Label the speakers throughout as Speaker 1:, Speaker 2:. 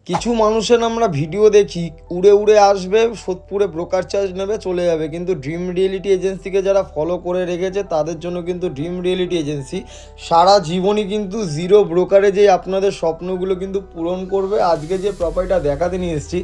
Speaker 1: কিছু মানুষের আমরা ভিডিও দেখি উড়ে উড়ে আসবে, সোদপুরে ব্রোকার চার্জ নেবে, চলে যাবে। কিন্তু ড্রিম রিয়েলিটি এজেন্সিকে যারা ফলো করে রেখেছে তাদের জন্য কিন্তু ড্রিম রিয়েলিটি এজেন্সি সারা জীবনই কিন্তু জিরো ব্রোকারেজে আপনাদের স্বপ্নগুলো কিন্তু পূরণ করবে। আজকে যে প্রপার্টিটা দেখাতে নিয়ে এসেছি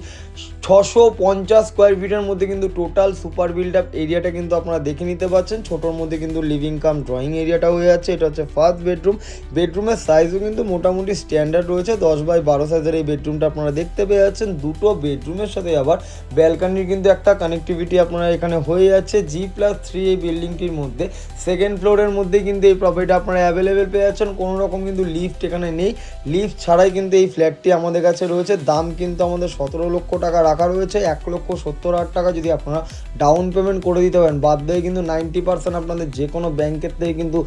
Speaker 1: 650 স্কোয়ার ফিটের মধ্যে কিন্তু টোটাল সুপার বিল্ড আপ এরিয়াটা কিন্তু আপনারা দেখে নিতে পারছেন। ছোটোর মধ্যে কিন্তু লিভিং কাম ড্রয়িং এরিয়াটা হয়ে যাচ্ছে। এটা হচ্ছে ফার্স্ট বেডরুম। বেডরুমের সাইজও কিন্তু মোটামুটি স্ট্যান্ডার্ড রয়েছে, 10x12 সাইজের এই বেডরুমটা আপনারা দেখতে পেয়ে যাচ্ছেন। দুটো বেডরুমের সাথে আবার ব্যালকানির কিন্তু একটা কানেক্টিভিটি আপনারা এখানে হয়ে যাচ্ছে। G+3 এই বিল্ডিংটির মধ্যে সেকেন্ড ফ্লোরের মধ্যে কিন্তু এই প্রপার্টিটা আপনারা অ্যাভেলেবেল পেয়ে যাচ্ছেন। কোনো রকম কিন্তু লিফট এখানে নেই, লিফট ছাড়াই কিন্তু এই ফ্ল্যাটটি আমাদের কাছে রয়েছে। দাম কিন্তু আমাদের 17 লক্ষ টাকা রাখা রয়েছে। 1,70,000 টাকা যদি আপনারা ডাউন পেমেন্ট করে দিতে পারেন, বাদ দিয়ে কিন্তু 90% আপনাদের যে কোনো ব্যাংকের থেকে কিন্তু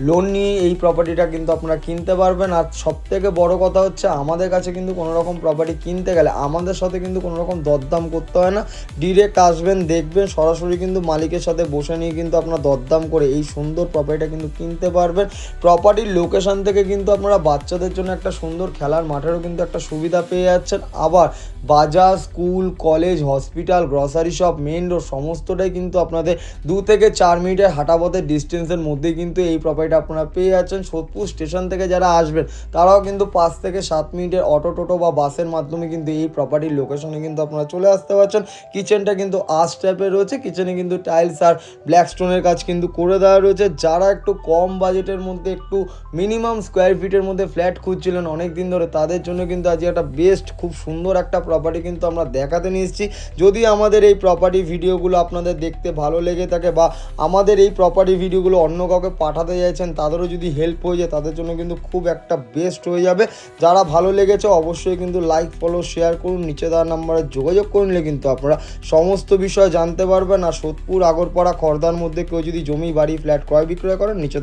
Speaker 1: লোন নিয়ে এই প্রপার্টিটা কিন্তু আপনারা কিনতে পারবেন। আর সবথেকে বড় কথা হচ্ছে আমাদের কাছে কিন্তু কোনো রকম প্রপার্টি কিনতে গেলে আমাদের সাথে কিন্তু কোনো রকম দরদাম করতে হয় না। ডিরেক্ট আসবেন, দেখবেন, সরাসরি কিন্তু মালিকের সাথে বসে নিয়ে কিন্তু আপনারা দরদাম করে এই সুন্দর প্রপার্টিটা কিন্তু কিনতে পারবেন। প্রপার্টির লোকেশন থেকে কিন্তু আপনারা বাচ্চাদের জন্য একটা সুন্দর খেলার মাঠেরও কিন্তু একটা সুবিধা পেয়ে যাচ্ছেন। আবার বাজার, school, college, hospital, grocery shop, main road সমস্তটাই কিন্তু আপনাদের 2 থেকে 4 মিনিটের হাঁটাপথের ডিস্টেন্সের মধ্যেই কিন্তু এই প্রপার্টিটা আপনারা পেয়ে যাচ্ছেন। সোদপুর স্টেশন থেকে যারা আসবেন তারাও কিন্তু 5 থেকে 7 মিনিটের অটো, টোটো বা বাসের মাধ্যমে কিন্তু এই প্রপার্টির লোকেশনে কিন্তু আপনারা চলে আসতে পারছেন। কিচেনটা কিন্তু আর্চ টাইপের রয়েছে। কিচেনে কিন্তু টাইলস আর ব্ল্যাক স্টোনের কাজ কিন্তু করে দেওয়া রয়েছে। যারা একটু কম বাজেটের মধ্যে একটু মিনিমাম স্কোয়ার ফিটের মধ্যে ফ্ল্যাট খুঁজছিলেন অনেক দিন ধরে, তাদের জন্য কিন্তু আজকে একটা বেস্ট খুব সুন্দর একটা প্রপার্টি কিন্তু আমরা দেখাতে নিয়ে এসেছি। যদি আমাদের এই প্রপার্টি ভিডিওগুলো আপনাদের দেখতে ভালো লেগে থাকে বা আমাদের এই প্রপার্টি ভিডিওগুলো অন্য কাউকে পাঠাতে চাইছেন, তাদেরও যদি হেল্প হয়ে যায়, তাদের জন্য কিন্তু খুব একটা বেস্ট হয়ে যাবে। যারা ভালো লেগেছে অবশ্যই কিন্তু লাইক, ফলো, শেয়ার করুন। নিচে দেওয়া নাম্বারে যোগাযোগ করে নিলে কিন্তু আপনারা সমস্ত বিষয় জানতে পারবেন। আর সোদপুর, আগরপাড়া, খড়দার মধ্যে কেউ যদি জমি, বাড়ি, ফ্ল্যাট ক্রয় বিক্রয় করেন, নিচে